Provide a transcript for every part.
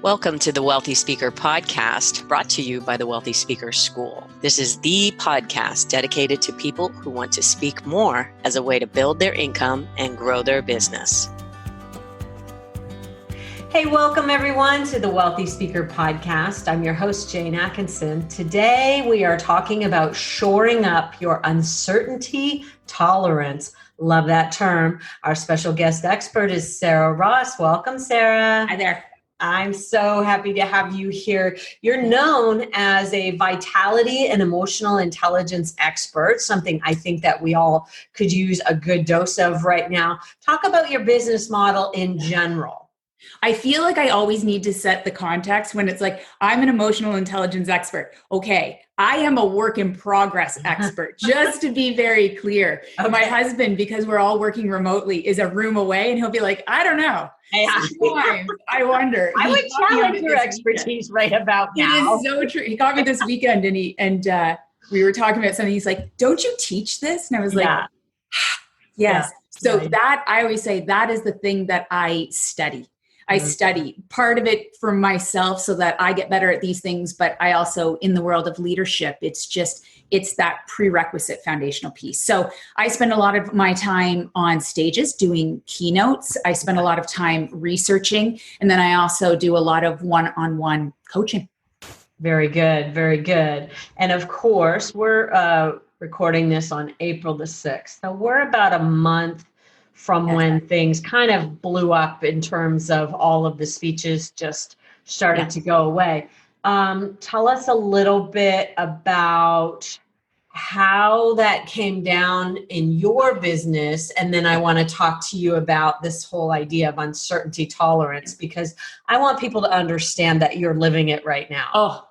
Welcome to the Wealthy Speaker Podcast, brought to you by the Wealthy Speaker School. This is the podcast dedicated to people who want to speak more as a way to build their income and grow their business. Hey, welcome everyone to the Wealthy Speaker Podcast. I'm your host, Jane Atkinson. Today we are talking about shoring up your uncertainty tolerance. Love that term. Our special guest expert is Sara Ross. Welcome, Sara. Hi there. I'm so happy to have you here. You're known as a vitality and emotional intelligence expert, something I think that we all could use a good dose of right now. Talk about your business model in general. I feel like I always need to set the context when it's like, I'm an emotional intelligence expert. Okay, I am a work in progress expert, just to be very clear. Okay. My husband, because we're all working remotely, is a room away and he'll be like, I don't know. Sometimes I wonder. I would challenge your expertise right about now. It is so true. He got me this weekend and we were talking about something. He's like, don't you teach this? And I was like, yes. Yeah. So that, I always say, that is the thing that I study. I study part of it for myself so that I get better at these things, but I also, in the world of leadership, it's that prerequisite foundational piece. So I spend a lot of my time on stages doing keynotes. I spend a lot of time researching, and then I also do a lot of one-on-one coaching. Very good. Very good. And of course, we're recording this on April the 6th. So we're about a month from when things kind of blew up in terms of all of the speeches just started to go away. Tell us a little bit about how that came down in your business. And then I want to talk to you about this whole idea of uncertainty tolerance, because I want people to understand that you're living it right now. Oh,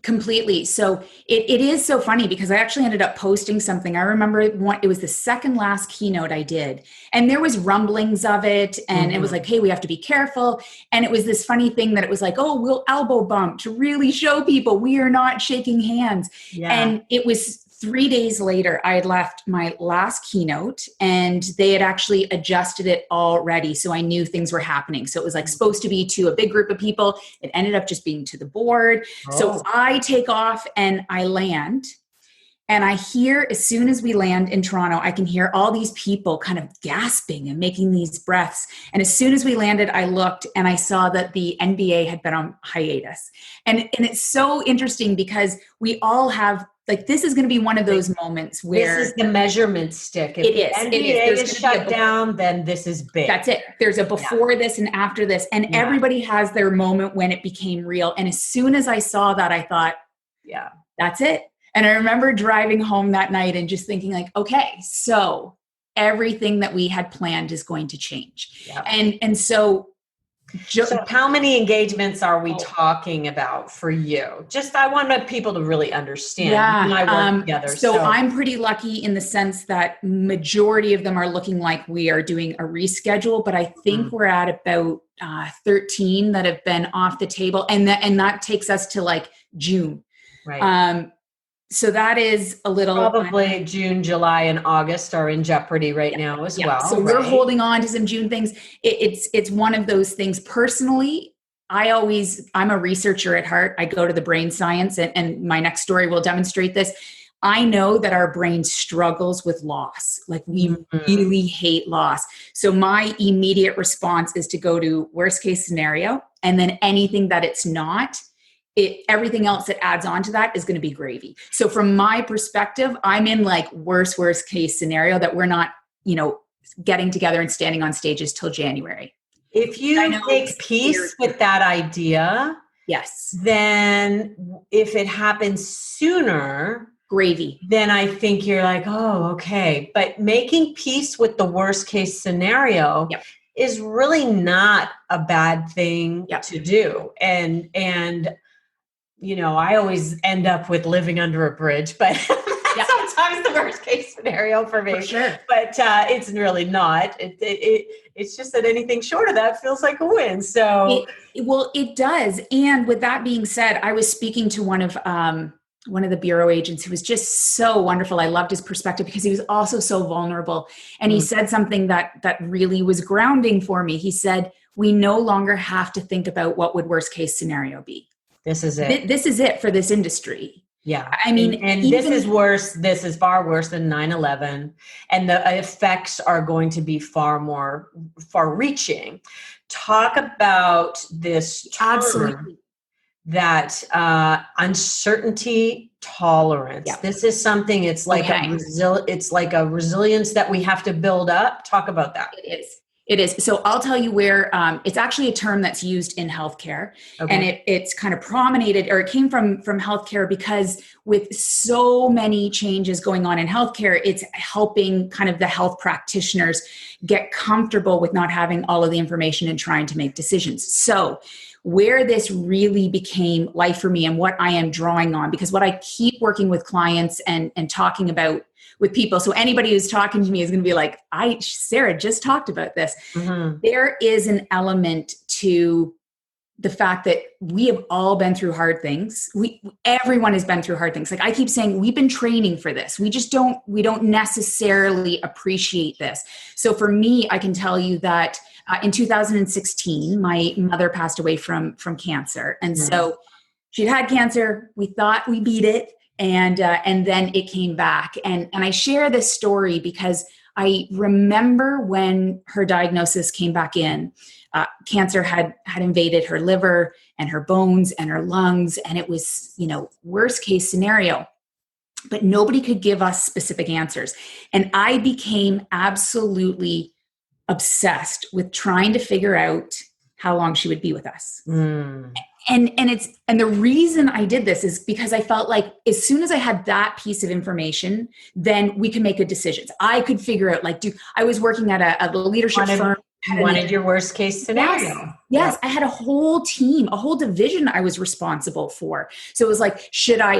completely. So it is so funny because I actually ended up posting something. I remember it was the second last keynote I did, and there was rumblings of it, and it was like, hey, we have to be careful. And it was this funny thing that it was like, oh, we'll elbow bump to really show people we are not shaking hands. Yeah. And it was 3 days later, I had left my last keynote and they had actually adjusted it already. So I knew things were happening. So it was like supposed to be to a big group of people. It ended up just being to the board. Oh. So I take off and I land, and I hear, as soon as we land in Toronto, I can hear all these people kind of gasping and making these breaths. And as soon as we landed, I looked and I saw that the NBA had been on hiatus. And it's so interesting because we all have, like, this is going to be one of those moments where this is the measurement stick. If the NBA is shut down, then this is big. That's it. There's a before this and after this. And everybody has their moment when it became real. And as soon as I saw that, I thought, that's it. And I remember driving home that night and just thinking like, okay, so everything that we had planned is going to change. Yeah. And so how many engagements are we talking about for you? Just, I want people to really understand. Yeah. You and I work together. So I'm pretty lucky in the sense that majority of them are looking like we are doing a reschedule, but I think we're at about 13 that have been off the table. And that takes us to like June. Right. So that is a little... Probably June, July, and August are in jeopardy right now as well. So we're holding on to some June things. It's one of those things. Personally, I'm a researcher at heart. I go to the brain science, and my next story will demonstrate this. I know that our brain struggles with loss. Like, we really hate loss. So my immediate response is to go to worst case scenario, and then anything that it's not, everything else that adds on to that is going to be gravy. So from my perspective, I'm in like worst case scenario that we're not, getting together and standing on stages till January. If you take peace with that idea, then if it happens sooner, gravy. Then I think you're like, oh, okay. But making peace with the worst case scenario is really not a bad thing to do. And I always end up with living under a bridge, but sometimes the worst case scenario for me. For sure. But it's really not. It's just that anything short of that feels like a win. So it does. And with that being said, I was speaking to one of the bureau agents who was just so wonderful. I loved his perspective because he was also so vulnerable. And he said something that really was grounding for me. He said, we no longer have to think about what would worst case scenario be. This is it. This is it for this industry. Yeah. I mean, and even, this is worse. This is far worse than 9/11. And the effects are going to be far reaching. Talk about this term, absolutely, that uncertainty tolerance. Yeah. This is something, it's like it's like a resilience that we have to build up. Talk about that. It is. So I'll tell you where it's actually a term that's used in healthcare, and it's kind of prominated, or it came from healthcare, because with so many changes going on in healthcare, it's helping kind of the health practitioners get comfortable with not having all of the information and trying to make decisions. So where this really became life for me, and what I am drawing on, because what I keep working with clients and talking about with people. So anybody who's talking to me is going to be like, Sara just talked about this. Mm-hmm. There is an element to the fact that we have all been through hard things. Everyone has been through hard things. Like I keep saying, we've been training for this. We don't necessarily appreciate this. So for me, I can tell you that in 2016, my mother passed away from cancer. And so she'd had cancer. We thought we beat it. And then it came back. And I share this story because I remember when her diagnosis came back in, cancer had invaded her liver and her bones and her lungs. And it was, worst case scenario, but nobody could give us specific answers. And I became absolutely obsessed with trying to figure out how long she would be with us. And the reason I did this is because I felt like as soon as I had that piece of information, then we could make good decisions. I could figure out, I was working at a leadership firm. You wanted your worst case scenario. Yes. I had a whole team, a whole division I was responsible for. So it was like,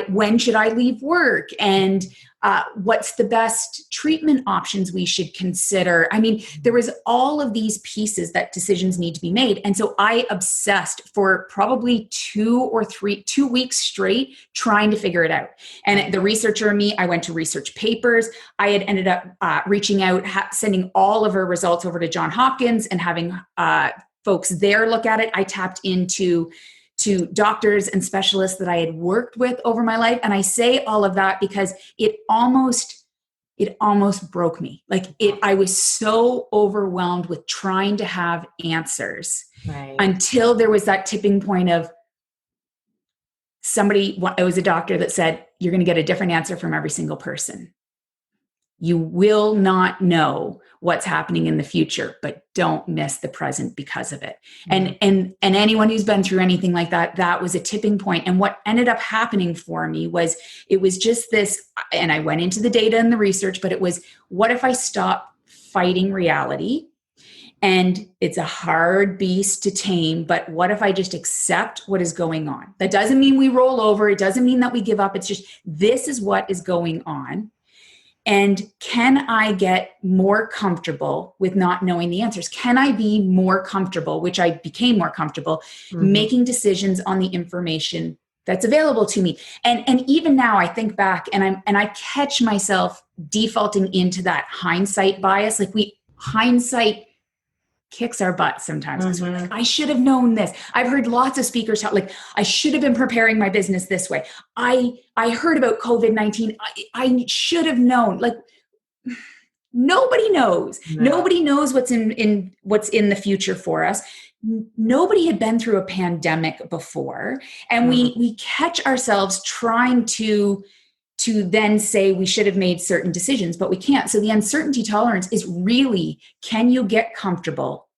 when should I leave work? And what's the best treatment options we should consider? I mean, there was all of these pieces that decisions need to be made. And so I obsessed for probably 2 weeks straight trying to figure it out. And the researcher in me, I went to research papers. I had ended up reaching out, sending all of her results over to Johns Hopkins and having folks there look at it. I tapped into doctors and specialists that I had worked with over my life. And I say all of that because it almost broke me. I was so overwhelmed with trying to have answers until there was that tipping point of it was a doctor that said, you're going to get a different answer from every single person. You will not know what's happening in the future, but don't miss the present because of it. Mm-hmm. And anyone who's been through anything like that, that was a tipping point. And what ended up happening for me was, it was just this, and I went into the data and the research, but it was, what if I stop fighting reality? And it's a hard beast to tame, but what if I just accept what is going on? That doesn't mean we roll over. It doesn't mean that we give up. It's just, this is what is going on. And can I get more comfortable with not knowing the answers? Can I be more comfortable, which I became more comfortable, making decisions on the information that's available to me? And even now I think back and I catch myself defaulting into that hindsight bias. Hindsight kicks our butts sometimes because we're like, I should have known this. I've heard lots of speakers talk I should have been preparing my business this way. I heard about COVID-19. I should have known. Nobody knows. No. Nobody knows what's in the future for us. Nobody had been through a pandemic before. And we catch ourselves trying to then say we should have made certain decisions, but we can't. So the uncertainty tolerance is really, can you get comfortable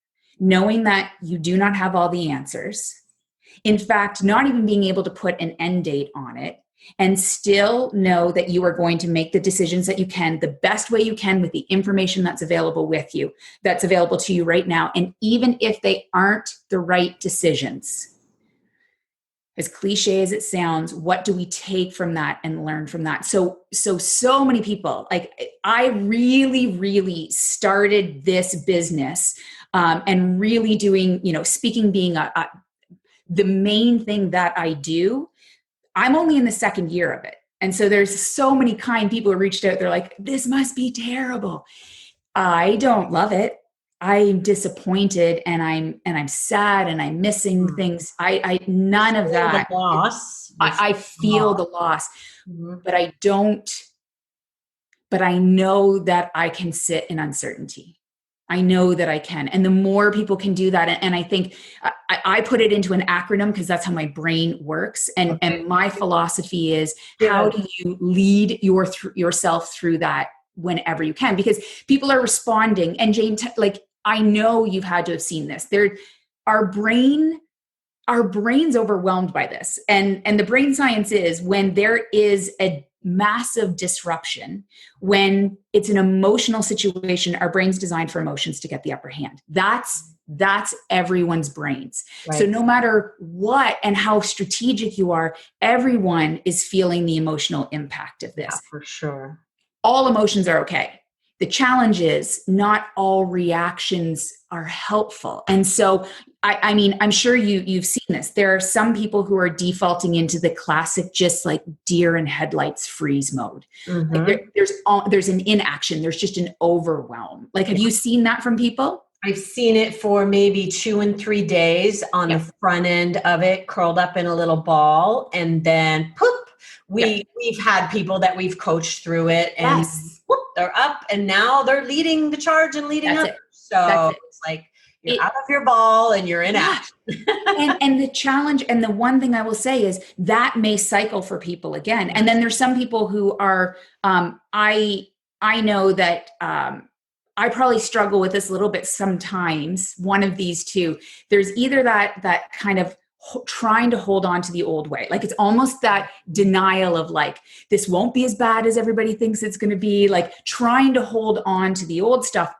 knowing that you do not have all the answers? In fact, not even being able to put an end date on it, and still know that you are going to make the decisions that you can, the best way you can with the information that's available to you right now. And even if they aren't the right decisions, as cliche as it sounds, what do we take from that and learn from that? So many people, I really, really started this business and really doing, speaking being the main thing that I do. I'm only in the second year of it. And so there's so many kind people who reached out. They're like, this must be terrible. I don't love it. I'm disappointed and I'm sad and I'm missing things. I none of that. The loss. I feel the loss, Mm-hmm. but I don't, but I know that I can sit in uncertainty. I know that I can. And the more people can do that, and I think I put it into an acronym because that's how my brain works. And my philosophy is, how do you lead yourself through that whenever you can? Because people are responding. And Jane, like, I know you've had to have seen this. Our brain's overwhelmed by this. And the brain science is, when there is a massive disruption, when it's an emotional situation, our brain's designed for emotions to get the upper hand. That's everyone's brains. Right. So no matter what and how strategic you are, everyone is feeling the emotional impact of this. Yeah, for sure. All emotions are okay. The challenge is not all reactions are helpful. And so, I mean, I'm sure you've seen this. There are some people who are defaulting into the classic, just like deer in headlights freeze mode. Mm-hmm. Like there's an inaction. There's just an overwhelm. Like, have you seen that from people? I've seen it for maybe 2 and 3 days on the front end of it, curled up in a little ball, and then poof. We've had people that we've coached through it, and whoop, they're up, and now they're leading the charge and leading up. So it's like you're out of your ball and you're in action. and the challenge, and the one thing I will say is that may cycle for people again. And then there's some people who are, I know that I probably struggle with this a little bit sometimes. One of these two, there's either that kind of trying to hold on to the old way. Like, it's almost that denial of, like, this won't be as bad as everybody thinks it's going to be, like trying to hold on to the old stuff.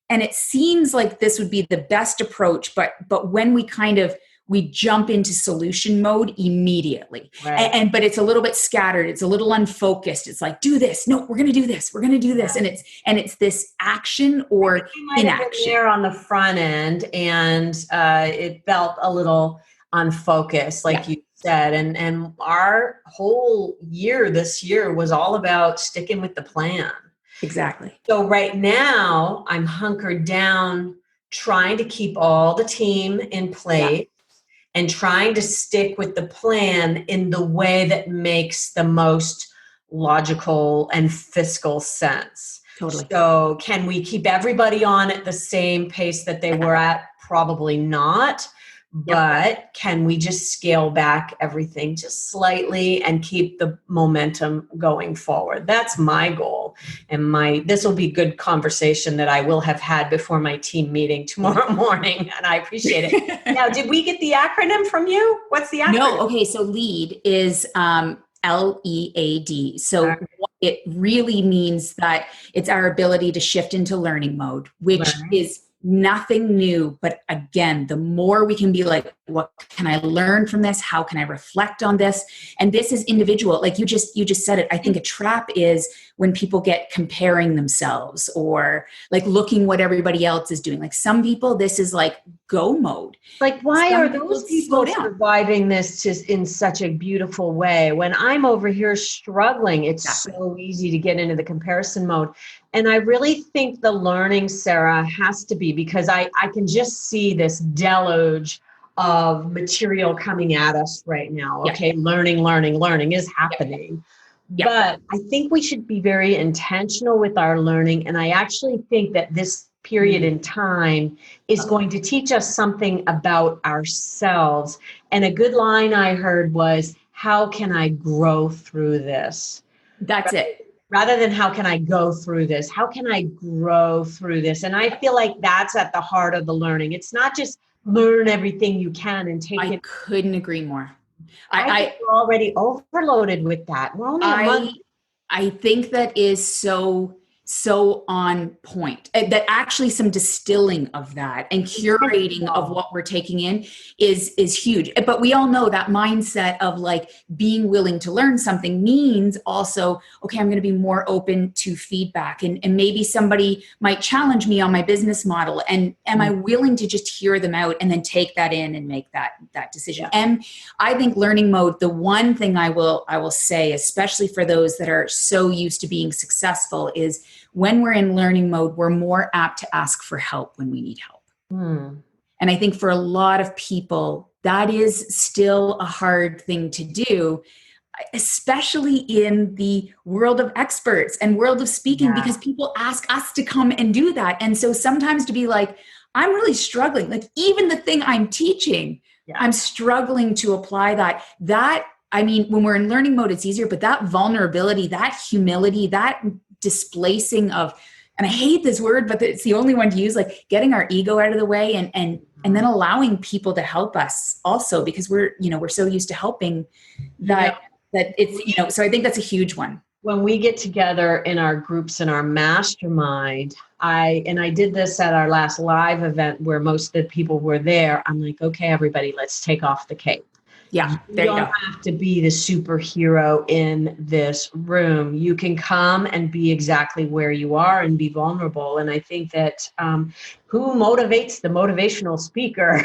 And it seems like this would be the best approach, but when we jump into solution mode immediately. Right. But it's a little bit scattered. It's a little unfocused. It's like, do this. No, we're going to do this. We're going to do this. Yeah. And it's this action or inaction. There on the front end, and it felt a little unfocused, like you said. And our whole year this year was all about sticking with the plan. Exactly. So right now I'm hunkered down, trying to keep all the team in place. And trying to stick with the plan in the way that makes the most logical and fiscal sense. Totally. So can we keep everybody on at the same pace that they were at? Probably not. But can we just scale back everything just slightly and keep the momentum going forward? That's my goal. And this will be good conversation that I will have had before my team meeting tomorrow morning. And I appreciate it. Now, did we get the acronym from you? What's the acronym? No. Okay. So LEAD is LEAD. So it really means that it's our ability to shift into learning mode, which is nothing new. But again, the more we can be like, what can I learn from this? How can I reflect on this? And this is individual. Like you just said it. I think a trap is when people get comparing themselves or like looking what everybody else is doing. Like some people, this is like go mode. Like, why are those people surviving this just in such a beautiful way when I'm over here struggling? It's so easy to get into the comparison mode. And I really think the learning, Sara, has to be, because I can just see this deluge of material coming at us right now. Okay, learning is happening. But I think we should be very intentional with our learning. And I actually think that this period in time is going to teach us something about ourselves. And a good line I heard was, how can I grow through this? That's it. Rather than how can I go through this? How can I grow through this? And I feel like that's at the heart of the learning. It's not just learn everything you can and take it. I couldn't agree more. I think we're already overloaded with that. We're only a month. I think that is so on point. That actually some distilling of that and curating of what we're taking in is huge. But we all know that mindset of like being willing to learn something means also, okay, I'm going to be more open to feedback, and maybe somebody might challenge me on my business model, and am I willing to just hear them out and then take that in and make that decision? And I think learning mode, the one thing I will say, especially for those that are so used to being successful, is when we're in learning mode, we're more apt to ask for help when we need help. And I think for a lot of people, that is still a hard thing to do, especially in the world of experts and world of speaking, because people ask us to come and do that. And so sometimes to be like, I'm really struggling, like even the thing I'm teaching, I'm struggling to apply that. I mean, when we're in learning mode, it's easier, but that vulnerability, that humility, that displacing of, and I hate this word, but it's the only one to use, like getting our ego out of the way and then allowing people to help us also, because we're so used to helping that it's, so I think that's a huge one. When we get together in our groups in our mastermind, I did this at our last live event where most of the people were there. I'm like, okay, everybody, let's take off the cape. Yeah, You don't have to be the superhero in this room. You can come and be exactly where you are and be vulnerable. And I think that who motivates the motivational speaker?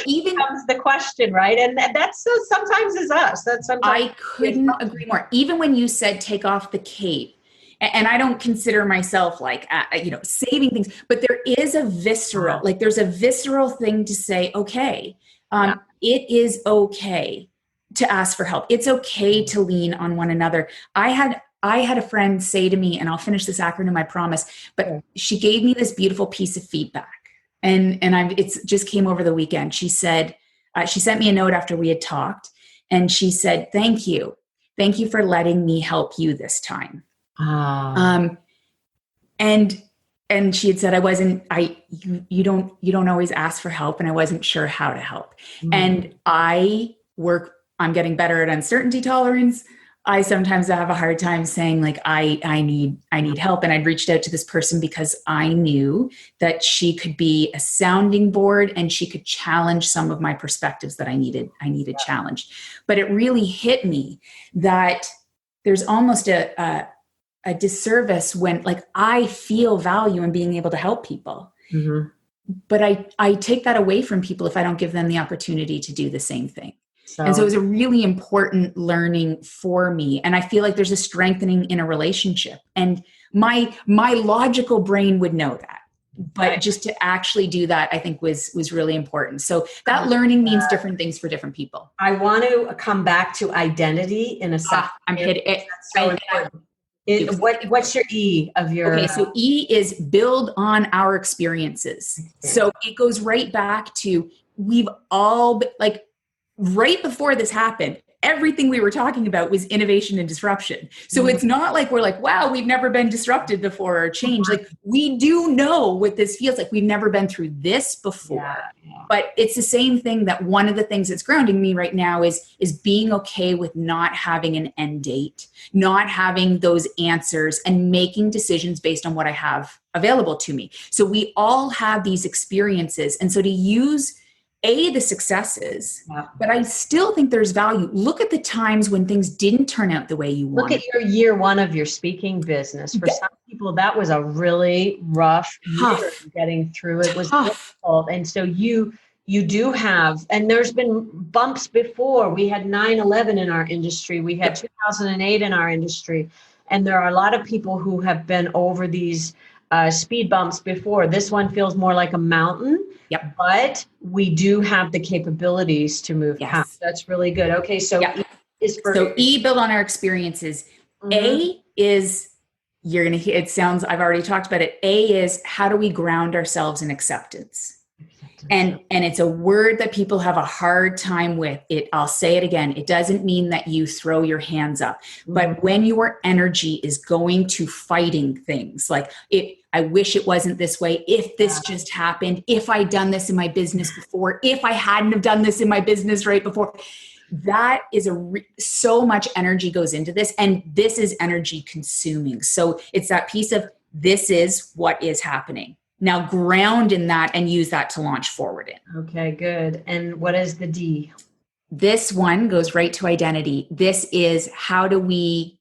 Even comes the question, right? And that's sometimes is us. That's sometimes I couldn't agree more. Even when you said take off the cape, and I don't consider myself like saving things, but there is a visceral, there's a visceral thing to say, okay. It is okay to ask for help. It's okay to lean on one another. I had a friend say to me, and I'll finish this acronym, I promise, but she gave me this beautiful piece of feedback. And it's just came over the weekend. She said, she sent me a note after we had talked, and she said, thank you. Thank you for letting me help you this time. And she had said, you don't always ask for help, and I wasn't sure how to help. And I'm getting better at uncertainty tolerance. I sometimes have a hard time saying like, I need help. And I'd reached out to this person because I knew that she could be a sounding board and she could challenge some of my perspectives that I needed challenged. But it really hit me that there's almost a disservice when like I feel value in being able to help people. But I take that away from people if I don't give them the opportunity to do the same thing. And so it was a really important learning for me. And I feel like there's a strengthening in a relationship. And my logical brain would know that. But just to actually do that, I think was really important. So that learning means different things for different people. I want to come back to identity in a second. I'm hitting it. So important. What's your E of your... Okay, so E is build on our experiences. So it goes right back to we've all been, like right before this happened, everything we were talking about was innovation and disruption. So it's not like we're like, wow, we've never been disrupted before or changed. Like we do know what this feels like. We've never been through this before. But it's the same thing that one of the things that's grounding me right now is being okay with not having an end date, not having those answers, and making decisions based on what I have available to me. So we all have these experiences. And so to use the successes, but I still think there's value. Look at the times when things didn't turn out the way you wanted. Look at your year one of your speaking business. For some people, that was a really rough year getting through. It was difficult. And so you do have, and there's been bumps before. We had 9/11 in our industry. We had 2008 in our industry. And there are a lot of people who have been over these speed bumps before. This one feels more like a mountain. But we do have the capabilities to move past. That's really good. Okay, so E is for... So E, build on our experiences. A is, you're going to hear, it sounds, I've already talked about it. A is, how do we ground ourselves in acceptance? And it's a word that people have a hard time with. I'll say it again. It doesn't mean that you throw your hands up, but when your energy is going to fighting things like I wish it wasn't this way. If this just happened, if I'd done this in my business before, if I hadn't have done this in my business right before, that is so much energy goes into this, and this is energy consuming. So it's that piece of this is what is happening. Now ground in that and use that to launch forward in. Okay, good. And what is the D? This one goes right to identity. This is how do we,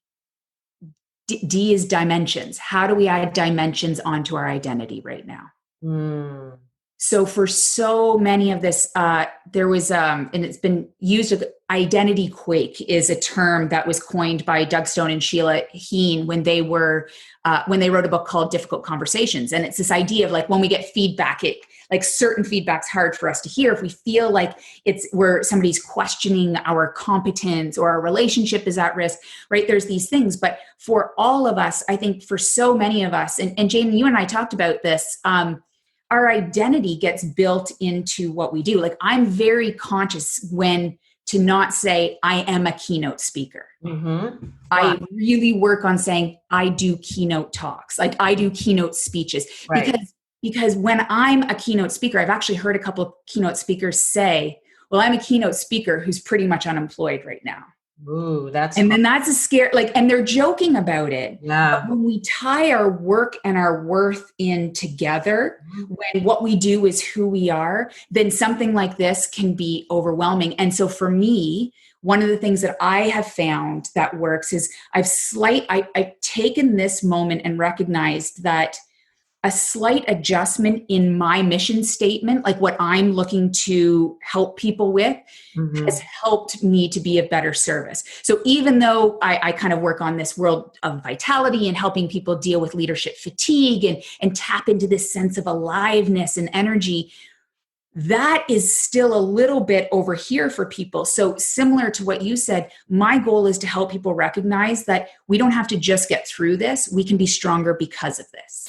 D is dimensions. How do we add dimensions onto our identity right now? So for so many of this, there was, and it's been used, identity quake is a term that was coined by Doug Stone and Sheila Heen when they were, when they wrote a book called Difficult Conversations. And it's this idea of like, when we get feedback, like certain feedback's hard for us to hear. If we feel like it's where somebody's questioning our competence or our relationship is at risk, right? There's these things. But for all of us, I think for so many of us, and Jane, you and I talked about this, our identity gets built into what we do. Like I'm very conscious when to not say I am a keynote speaker. Mm-hmm. I really work on saying I do keynote talks, like I do keynote speeches, Right. because when I'm a keynote speaker, I've actually heard a couple of keynote speakers say, well, I'm a keynote speaker who's pretty much unemployed right now. Ooh, that's and then that's a scare, like, and they're joking about it. Yeah. But when we tie our work and our worth in together, when what we do is who we are, then something like this can be overwhelming. And so for me, one of the things that I have found that works is I've taken this moment and recognized that a slight adjustment in my mission statement, like what I'm looking to help people with, has helped me to be of better service. So even though I kind of work on this world of vitality and helping people deal with leadership fatigue and tap into this sense of aliveness and energy, that is still a little bit over here for people. So similar to what you said, my goal is to help people recognize that we don't have to just get through this. We can be stronger because of this.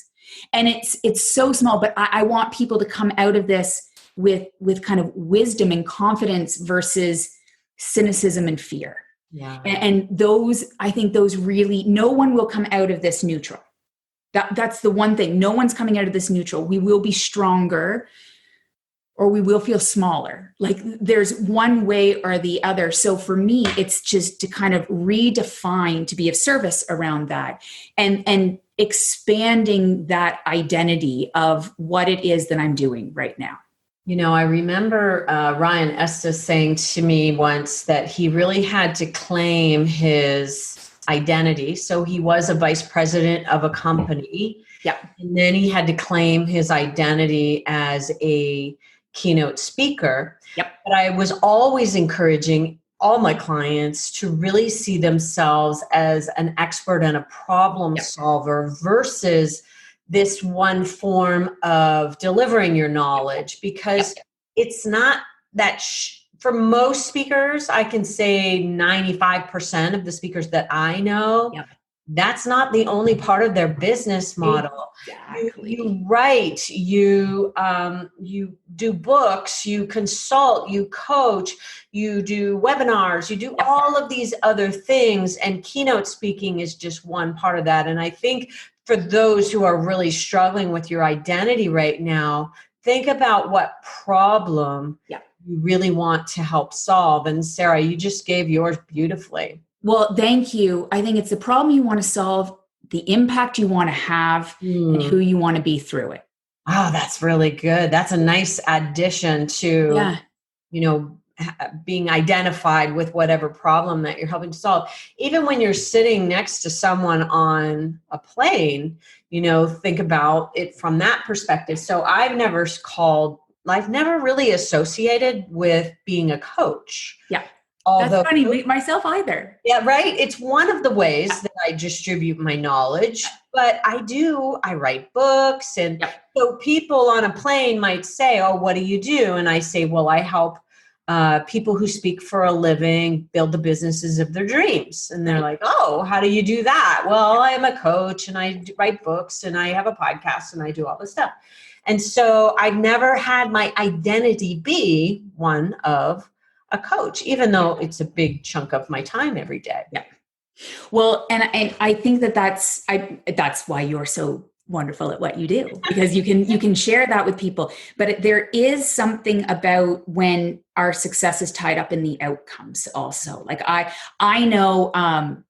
And it's so small, but I want people to come out of this with kind of wisdom and confidence versus cynicism and fear. Yeah. And those, I think those really, no one will come out of this neutral. That's the one thing. No one's coming out of this neutral. We will be stronger or we will feel smaller. Like there's one way or the other. So for me, it's just to kind of redefine, to be of service around that and expanding that identity of what it is that I'm doing right now. You know, I remember Ryan Estes saying to me once that he really had to claim his identity. So he was a vice president of a company. Yeah. And then he had to claim his identity as a keynote speaker. Yep. But I was always encouraging all my clients to really see themselves as an expert and a problem solver versus this one form of delivering your knowledge, because it's not that for most speakers, I can say 95% of the speakers that I know, that's not the only part of their business model. Exactly. You write, you do books, you consult, you coach, you do webinars, you do all of these other things, and keynote speaking is just one part of that. And I think for those who are really struggling with your identity right now, think about what problem you really want to help solve. And Sarah, you just gave yours beautifully. Well, thank you. I think it's the problem you want to solve, the impact you want to have, and who you want to be through it. Oh, that's really good. That's a nice addition to, being identified with whatever problem that you're helping to solve. Even when you're sitting next to someone on a plane, think about it from that perspective. So I've never really associated with being a coach. Yeah. Although, that's funny, myself either. Yeah, right. It's one of the ways that I distribute my knowledge, but I write books. And so people on a plane might say, oh, what do you do? And I say, well, I help people who speak for a living build the businesses of their dreams. And they're like, oh, how do you do that? Well, I am a coach and I write books and I have a podcast and I do all this stuff. And so I've never had my identity be one of a coach, even though it's a big chunk of my time every day. Yeah. Well, and I think that's why you're so wonderful at what you do, because you can share that with people. But there is something about when our success is tied up in the outcomes also. Like I know,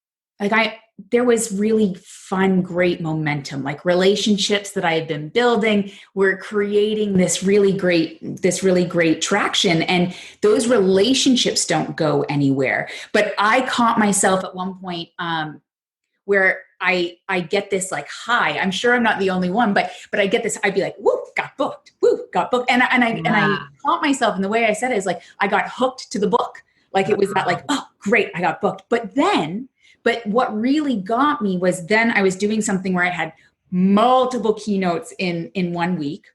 there was really fun, great momentum, like relationships that I had been building were creating this really great traction. And those relationships don't go anywhere. But I caught myself at one point where I get this like high. I'm sure I'm not the only one, but I get this, I'd be like, woo, got booked, woo, got booked. And I caught myself, and the way I said it is like, I got hooked to the book. Like it was that like, oh, great, I got booked. But what really got me was then I was doing something where I had multiple keynotes in 1 week.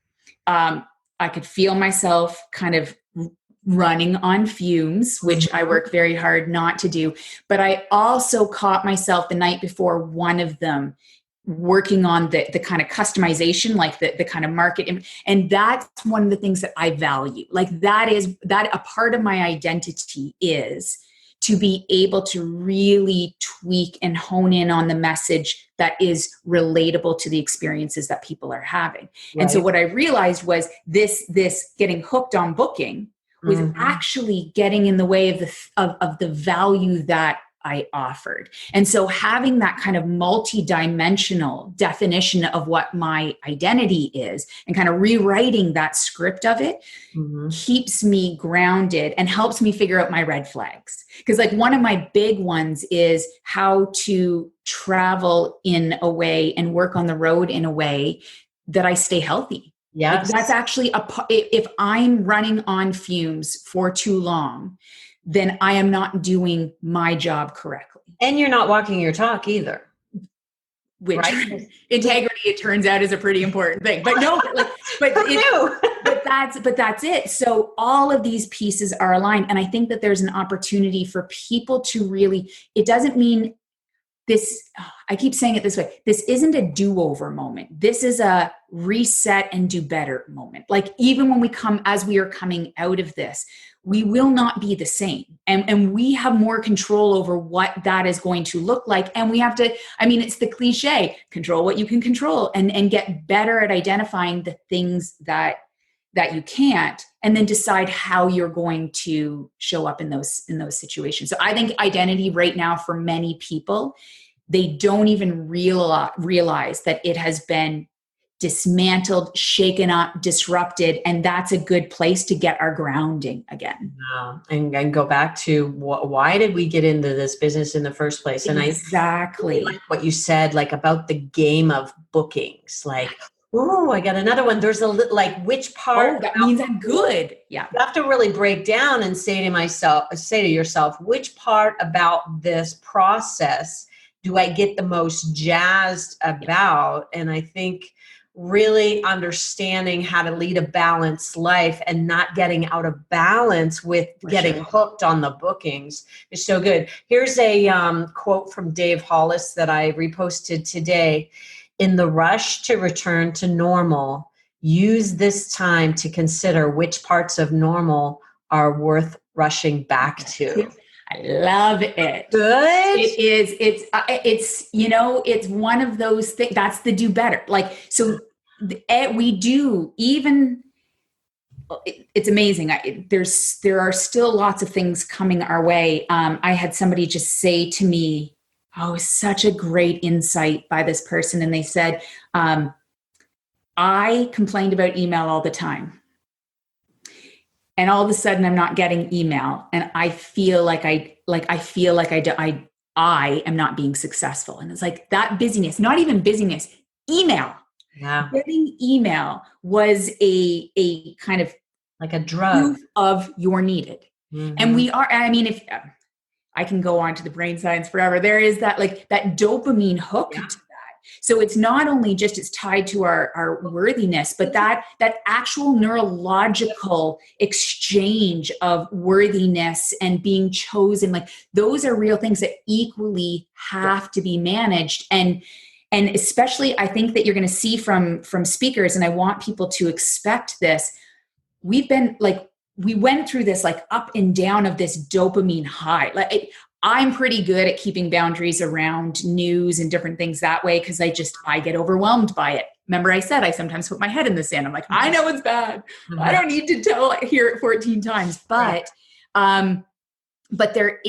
I could feel myself kind of running on fumes, which I work very hard not to do. But I also caught myself the night before one of them working on the kind of customization, like the kind of market. And that's one of the things that I value. Like that a part of my identity is to be able to really tweak and hone in on the message that is relatable to the experiences that people are having. Right. And so what I realized was this getting hooked on booking was actually getting in the way of the value that I offered. And so having that kind of multi-dimensional definition of what my identity is and kind of rewriting that script of it keeps me grounded and helps me figure out my red flags. Because like one of my big ones is how to travel in a way and work on the road in a way that I stay healthy. Yes. Like that's actually if I'm running on fumes for too long, then I am not doing my job correctly. And you're not walking your talk either. Which integrity, it turns out, is a pretty important thing. But no, but that's it. So all of these pieces are aligned. And I think that there's an opportunity for people to really, it doesn't mean this, I keep saying it this way, this isn't a do-over moment. This is a reset and do better moment. Like even when as we are coming out of this, we will not be the same. And we have more control over what that is going to look like. And we have to, it's the cliche, control what you can control and get better at identifying the things that you can't, and then decide how you're going to show up in those situations. So I think identity right now for many people, they don't even realize that it has been dismantled, shaken up, disrupted, and that's a good place to get our grounding again. Wow. And go back to why did we get into this business in the first place? And exactly. I like what you said, like about the game of bookings, like, oh, I got another one. There's which part? Oh, that means I'm good. Yeah. You have to really break down and say to yourself, which part about this process do I get the most jazzed about? And I think really understanding how to lead a balanced life and not getting out of balance with getting hooked on the bookings is so good. Here's a quote from Dave Hollis that I reposted today. In the rush to return to normal, use this time to consider which parts of normal are worth rushing back to. I love it. Good. It is. It's one of those things. That's the do better. Like, so we do even, it's amazing. There are still lots of things coming our way. I had somebody just say to me, oh, such a great insight by this person. And they said, I complained about email all the time. And all of a sudden I'm not getting email. And I feel like I am not being successful. And it's like that busyness, not even busyness, email. Yeah. Getting email was a kind of like a drug of you're needed. Mm-hmm. And we are, if I can go on to the brain science forever. There is that that dopamine hook to that. So it's not only just it's tied to our worthiness, but that actual neurological exchange of worthiness and being chosen, like those are real things that equally have to be managed. And especially I think that you're going to see from speakers, and I want people to expect this. We went through this up and down of this dopamine high. I'm pretty good at keeping boundaries around news and different things that way because I get overwhelmed by it. Remember I said I sometimes put my head in the sand. I'm like, I know it's bad. Mm-hmm. I don't need to hear it 14 times. But there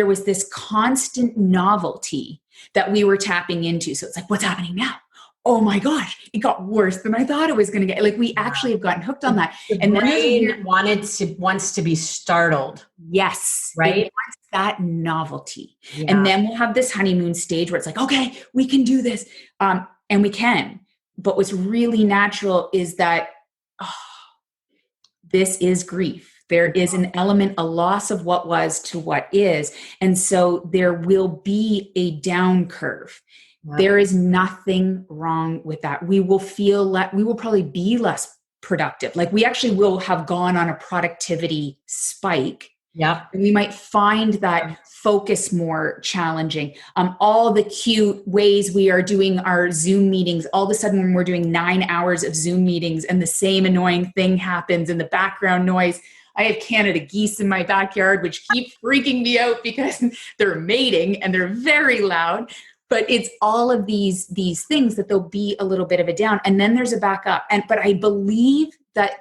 was this constant novelty that we were tapping into. So it's like, what's happening now? oh my gosh, it got worse than I thought it was going to get. Like we actually have gotten hooked on that. The And then brain wants to be startled. yes, right? it wants that novelty. Yeah. And then we'll have this honeymoon stage where it's like, okay, we can do this. And we can. But what's really natural is that this is grief. There is an element, a loss of what was to what is. And so there will be a down curve. Yeah. There is nothing wrong with that. We will we will probably be less productive. Like we actually will have gone on a productivity spike. Yeah. And we might find that focus more challenging. All the cute ways we are doing our Zoom meetings, all of a sudden when we're doing 9 hours of Zoom meetings and the same annoying thing happens in the background noise. I have Canada geese in my backyard, which keep freaking me out because they're mating and they're very loud. But it's all of these things that there'll be a little bit of a down, and then there's a back up. But I believe that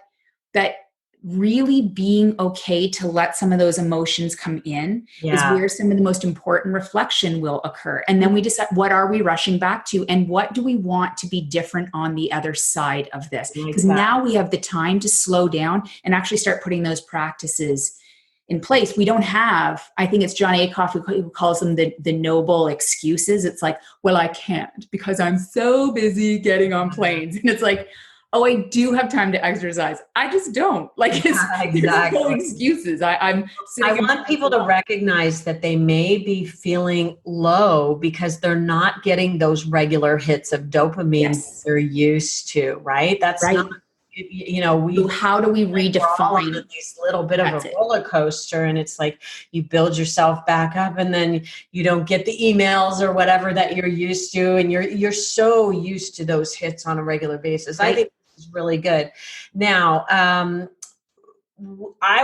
really being okay to let some of those emotions come in is where some of the most important reflection will occur. And then we decide, what are we rushing back to, and what do we want to be different on the other side of this? Because now we have the time to slow down and actually start putting those practices in place. We don't have, I think it's John Acuff who calls them the noble excuses. It's like, well, I can't because I'm so busy getting on planes. And it's like, oh, I do have time to exercise. I just don't. Like, there's no excuses. I want people to recognize that they may be feeling low because they're not getting those regular hits of dopamine they're used to, right? That's right. Not, so how do we redefine this little bit of a roller coaster? And it's like you build yourself back up and then you don't get the emails or whatever that you're used to. And you're so used to those hits on a regular basis. Right. I think this is really good. Now, I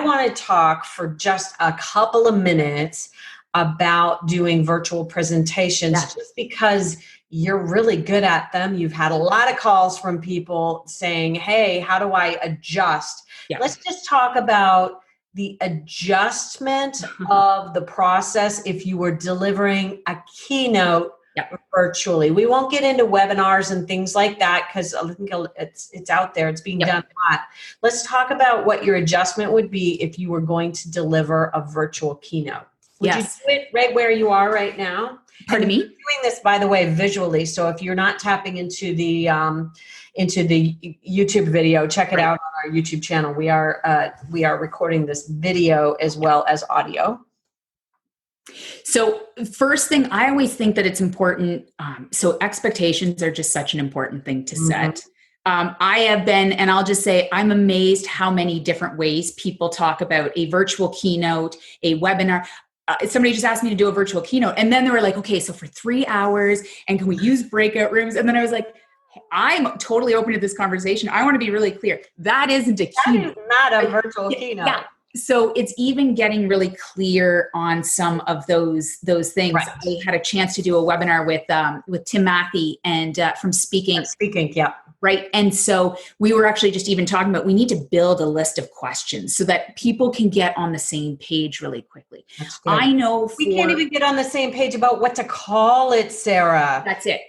want to talk for just a couple of minutes about doing virtual presentations just because you're really good at them. You've had a lot of calls from people saying, hey, how do I adjust? Yeah. Let's just talk about the adjustment of the process if you were delivering a keynote virtually. We won't get into webinars and things like that because I think it's out there. It's being done a lot. Let's talk about what your adjustment would be if you were going to deliver a virtual keynote. Would you do it right where you are right now? Pardon me? We're doing this, by the way, visually. So if you're not tapping into the YouTube video, check it out on our YouTube channel. We are recording this video as well as audio. So first thing, I always think that it's important. So expectations are just such an important thing to set. I have been, and I'll just say, I'm amazed how many different ways people talk about a virtual keynote, a webinar. Somebody just asked me to do a virtual keynote. And then they were like, okay, so for 3 hours, and can we use breakout rooms? And then I was like, I'm totally open to this conversation. I want to be really clear. That isn't a keynote. That is not a virtual keynote. Yeah. So it's even getting really clear on some of those things. Right. I had a chance to do a webinar with Tim Matthey and from Speaking. Right. And so we were actually just even talking about, we need to build a list of questions so that people can get on the same page really quickly. I know we can't even get on the same page about what to call it, Sarah. That's it.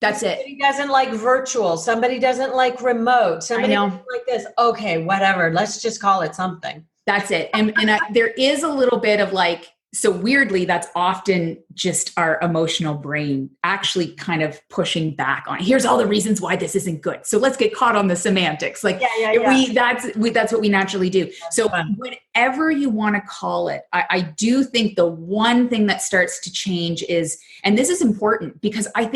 Somebody doesn't like virtual. Somebody doesn't like remote. Somebody doesn't like this. Okay, whatever. Let's just call it something. That's it. And there is a little bit of like, so weirdly, that's often just our emotional brain actually kind of pushing back on, here's all the reasons why this isn't good. So let's get caught on the semantics. Like that's what we naturally do. That's so fun. Whatever you want to call it, I do think the one thing that starts to change is, and this is important because I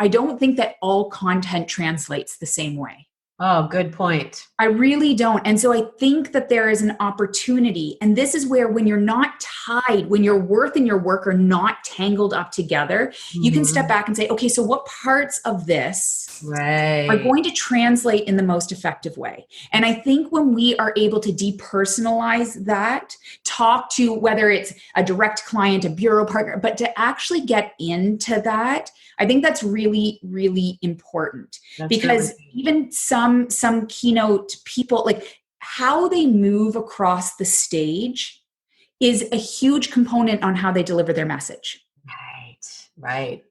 don't think that all content translates the same way. Oh, good point. I really don't. And so I think that there is an opportunity. And this is where when you're not tied, when your worth and your work are not tangled up together, you can step back and say, okay, so what parts of this are going to translate in the most effective way? And I think when we are able to depersonalize that, talk to whether it's a direct client, a bureau partner, but to actually get into that, I think that's really, really important. Because even some keynote people, like how they move across the stage is a huge component on how they deliver their message. Right.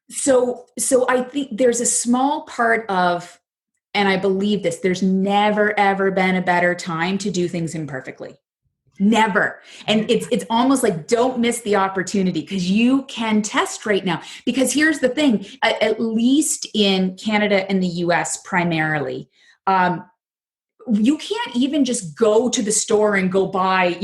So I think there's a small part of, and I believe this, there's never, ever been a better time to do things imperfectly. Never. And it's almost like, don't miss the opportunity, because you can test right now. Because here's the thing, at least in Canada and the US primarily, you can't even just go to the store and go buy,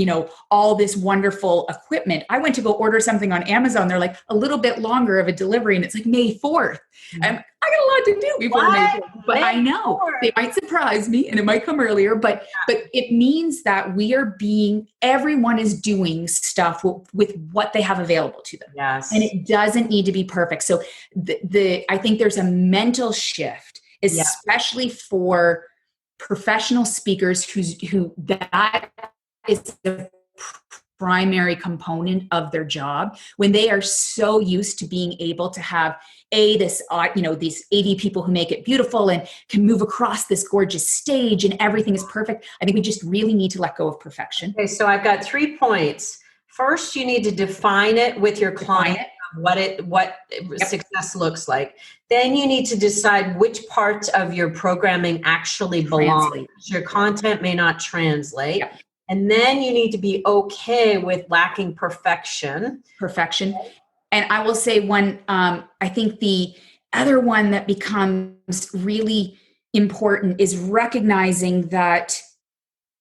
all this wonderful equipment. I went to go order something on Amazon. They're like a little bit longer of a delivery, and it's like May 4th. And I got a lot to do before May 4th. But I know they might surprise me and it might come earlier, but it means that everyone is doing stuff with what they have available to them. Yes. And it doesn't need to be perfect. So I think there's a mental shift, especially for professional speakers who that is the primary component of their job, when they are so used to being able to have these 80 people who make it beautiful and can move across this gorgeous stage and everything is perfect. I think we just really need to let go of perfection. Okay, so I've got 3 points. First, you need to define it with your client, what success looks like. Then you need to decide which parts of your programming actually belong. Your content may not translate. Yep. And then you need to be okay with lacking perfection. And I will say I think the other one that becomes really important is recognizing that,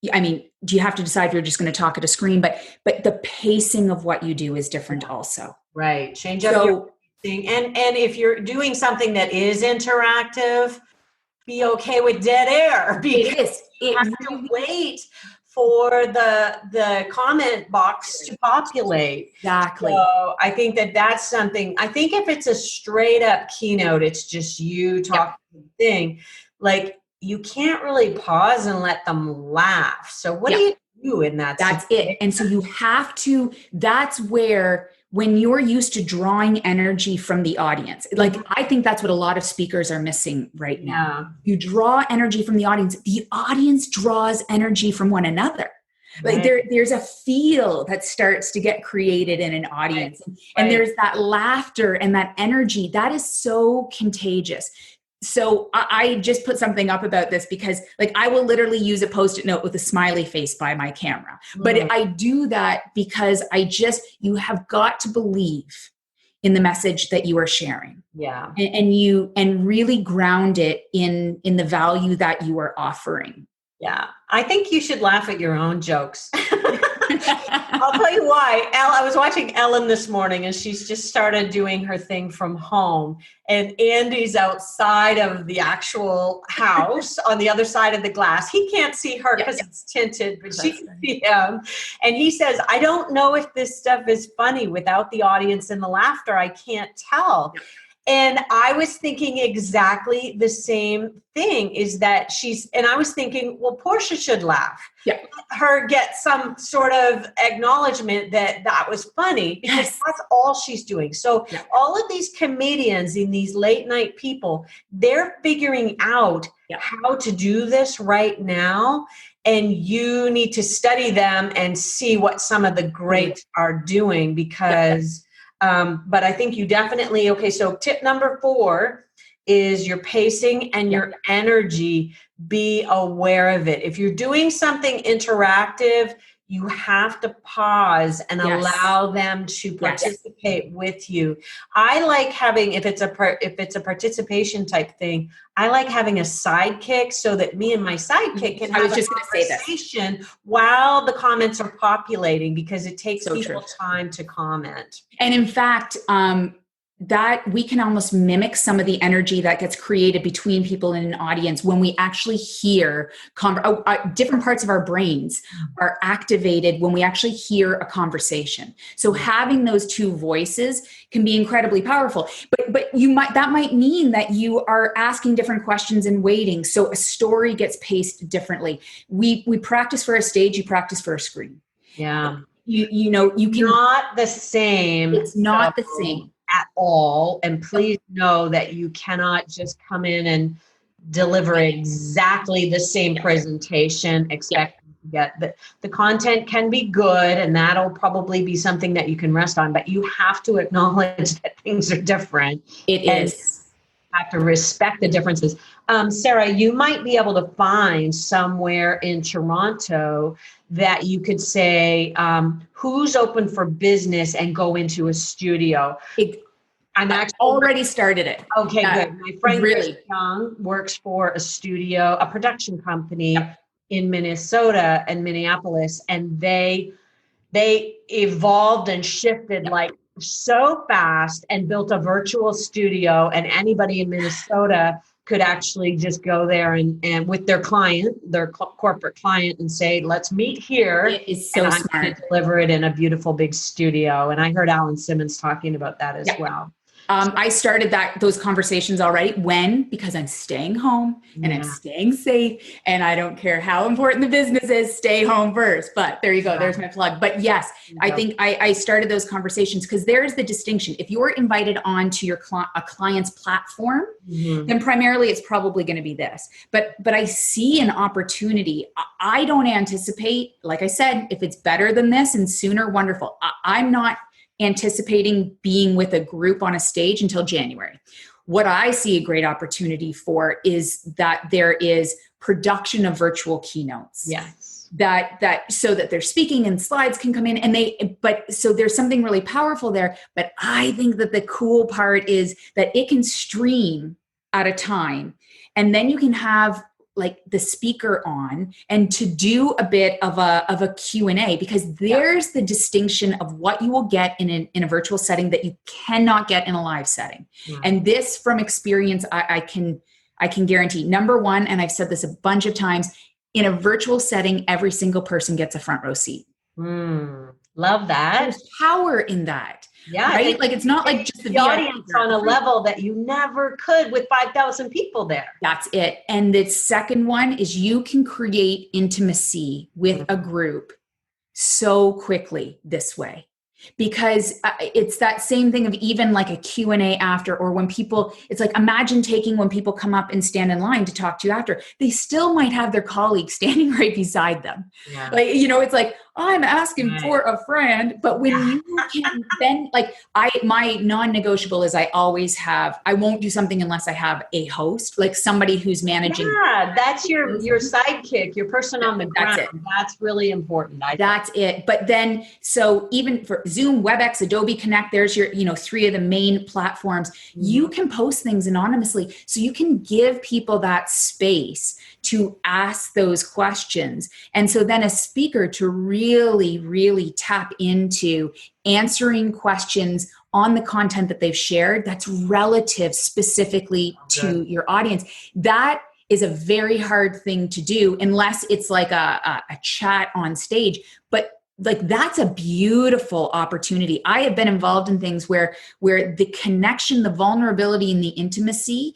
do you have to decide if you're just going to talk at a screen, but the pacing of what you do is different also. Right. Change up your thing. And if you're doing something that is interactive, be okay with dead air. Because you have to wait for the comment box to populate. Exactly. So I think that's something. I think if it's a straight up keynote, it's just you talking the thing, like you can't really pause and let them laugh. So what do you do in that? That's it. And so you have to, that's where, when you're used to drawing energy from the audience, like I think that's what a lot of speakers are missing right now. You draw energy from the audience draws energy from one another. Like there's a feel that starts to get created in an audience. And there's that laughter and that energy that is so contagious. So I just put something up about this because I will literally use a Post-it note with a smiley face by my camera. But I do that because you have got to believe in the message that you are sharing. Yeah. And really ground it in the value that you are offering. Yeah. I think you should laugh at your own jokes. I'll tell you why. I was watching Ellen this morning and she's just started doing her thing from home. And Andy's outside of the actual house on the other side of the glass. He can't see her because it's tinted, but she can see him. And he says, I don't know if this stuff is funny without the audience and the laughter. I can't tell. Yeah. And I was thinking exactly the same thing, is that I was thinking, well, Portia should laugh. Yeah. Let her get some sort of acknowledgement that was funny, because that's all she's doing. So all of these comedians and these late night people, they're figuring out how to do this right now. And you need to study them and see what some of the greats are doing, because but I think you definitely, so tip number 4 is your pacing and your energy. Be aware of it. If you're doing something interactive, you have to pause and allow them to participate with you. I like having, if it's a participation type thing, I like having a sidekick so that me and my sidekick can have a conversation while the comments are populating, because it takes people time to comment. And in fact, that we can almost mimic some of the energy that gets created between people in an audience when we actually hear different parts of our brains are activated when we actually hear a conversation. So having those two voices can be incredibly powerful, but that might mean that you are asking different questions and waiting. So a story gets paced differently. We practice for a stage, you practice for a screen. Yeah. You can not the same. It's not the same at all. And please know that you cannot just come in and deliver exactly the same presentation expecting get that the content can be good, and that'll probably be something that you can rest on, but you have to acknowledge that things are different. It is. Have to respect the differences. Sara, you might be able to find somewhere in Toronto that you could say, who's open for business, and go into a studio. I'm actually already started it. Okay, good. My friend really Chris Young works for a studio, a production company in Minnesota and Minneapolis, and they evolved and shifted like so fast and built a virtual studio, and anybody in Minnesota could actually just go there and with their client, their corporate client, and say, let's meet here. It is so and smart. I'm going to deliver it in a beautiful big studio. And I heard Alan Simmons talking about that as well. I started those conversations already. Because I'm staying home and I'm staying safe, and I don't care how important the business is, stay home first. But there you go. There's my plug. But yes, I think I started those conversations because there's the distinction. If you're invited onto your a client's platform, then primarily it's probably going to be this. But I see an opportunity. I don't anticipate, like I said, if it's better than this and sooner, wonderful. I'm not anticipating being with a group on a stage until January. What I see a great opportunity for is that there is production of virtual keynotes. Yes. That so that they're speaking and slides can come in, and so there's something really powerful there. But I think that the cool part is that it can stream at a time, and then you can have like the speaker on and to do a bit of a Q&A, because there's the distinction of what you will get in a virtual setting that you cannot get in a live setting. And this, from experience, I can guarantee, number one, and I've said this a bunch of times, in a virtual setting, every single person gets a front row seat. Love that. There's power in that. Yeah. Right? Like it's not like just the audience on a level that you never could with 5,000 people there. That's it. And the second one is you can create intimacy with a group so quickly this way. Because it's that same thing of even like a Q&A after, or when people, it's like, imagine when people come up and stand in line to talk to you after, they still might have their colleague standing right beside them. Like, it's like, I'm asking for a friend, but when you can then, like, my non-negotiable is I won't do something unless I have a host, like somebody who's managing. Yeah, that's your sidekick, your person on the ground. That's it. That's really important. That's it. But then, so even for Zoom, WebEx, Adobe Connect, there's your, three of the main platforms. You can post things anonymously. So you can give people that space to ask those questions. And so then a speaker to really, really tap into answering questions on the content that they've shared that's relative specifically to your audience. That is a very hard thing to do unless it's like a chat on stage. But like, that's a beautiful opportunity. I have been involved in things where the connection, the vulnerability, and the intimacy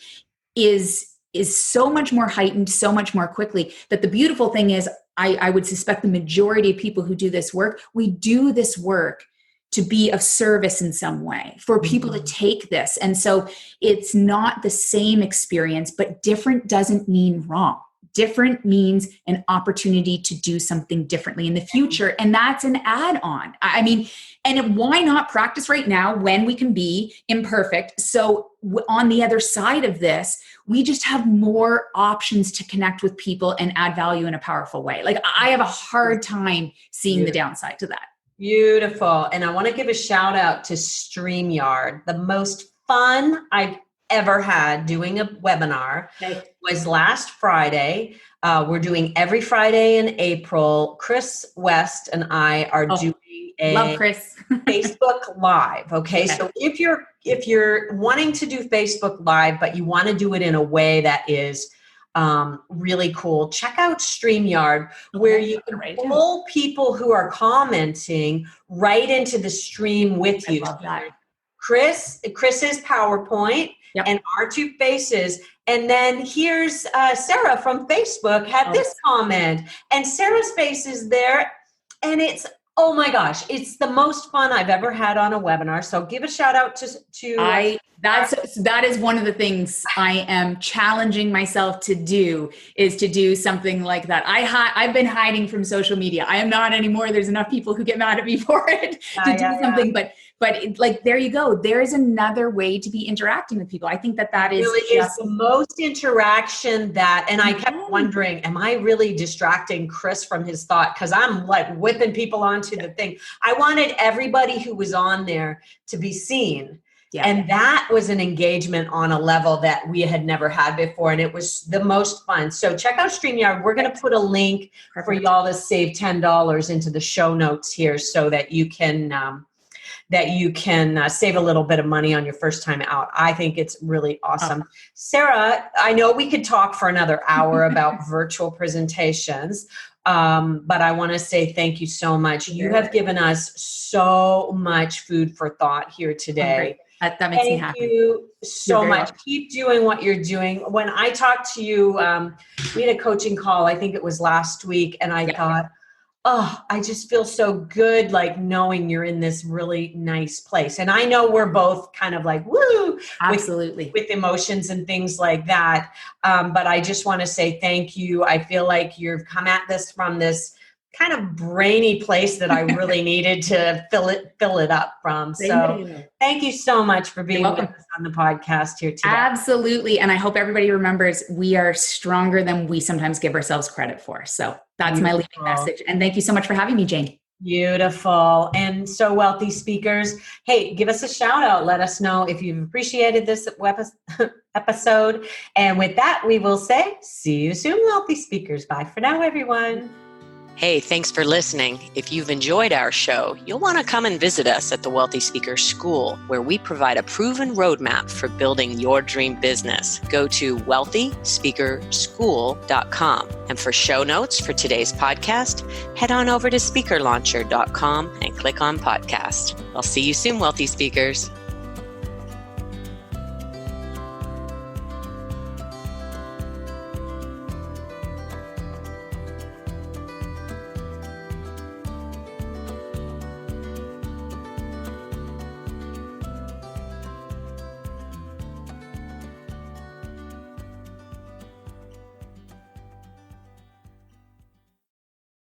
is so much more heightened, so much more quickly, that the beautiful thing is, I would suspect the majority of people who do this work, we do this work to be of service in some way for people to take this. And so it's not the same experience, but different doesn't mean wrong. Different means an opportunity to do something differently in the future. And that's an add-on. I mean, and why not practice right now when we can be imperfect? So on the other side of this, we just have more options to connect with people and add value in a powerful way. Like, I have a hard time seeing the downside to that. Beautiful. And I want to give a shout out to StreamYard. The most fun I've ever had doing a webinar was last Friday. We're doing every Friday in April. Chris West and I are doing a love Chris. Facebook Live. Okay. So if you're wanting to do Facebook Live, but you want to do it in a way that is really cool, check out StreamYard, where you can pull people who are commenting right into the stream with you. Love that. Chris's PowerPoint and our two faces. And then here's Sara from Facebook had this comment, and Sarah's face is there, and it's Oh my gosh, it's the most fun I've ever had on a webinar. So give a shout out to that is one of the things I am challenging myself to do, is to do something like that. I've been hiding from social media. I am not anymore. There's enough people who get mad at me for it to do something, but like, there you go. There is another way to be interacting with people. I think that is really is the most interaction and I kept wondering, am I really distracting Chris from his thought? Because I'm like whipping people onto the thing. I wanted everybody who was on there to be seen. Yeah. And that was an engagement on a level that we had never had before. And it was the most fun. So check out StreamYard. We're going to put a link for y'all to save $10 into the show notes here so that you can save a little bit of money on your first time out. I think it's really awesome. Sara, I know we could talk for another hour about virtual presentations, but I want to say thank you so much. You have given us so much food for thought here today. That makes me happy. Thank you so much. Welcome. Keep doing what you're doing. When I talked to you, we had a coaching call, I think it was last week, and I thought, oh, I just feel so good, like knowing you're in this really nice place. And I know we're both kind of like, woo, absolutely, with emotions and things like that. But I just want to say thank you. I feel like you've come at this from this kind of brainy place that I really needed to fill it up from. So thank you so much for being with us on the podcast here today. Absolutely. And I hope everybody remembers we are stronger than we sometimes give ourselves credit for. So that's my leading message. And thank you so much for having me, Jane. Beautiful. And so, Wealthy Speakers, hey, give us a shout out. Let us know if you've appreciated this episode. And with that, we will say, see you soon, Wealthy Speakers. Bye for now, everyone. Hey, thanks for listening. If you've enjoyed our show, you'll want to come and visit us at the Wealthy Speaker School, where we provide a proven roadmap for building your dream business. Go to wealthyspeakerschool.com. And for show notes for today's podcast, head on over to speakerlauncher.com and click on podcast. I'll see you soon, Wealthy Speakers.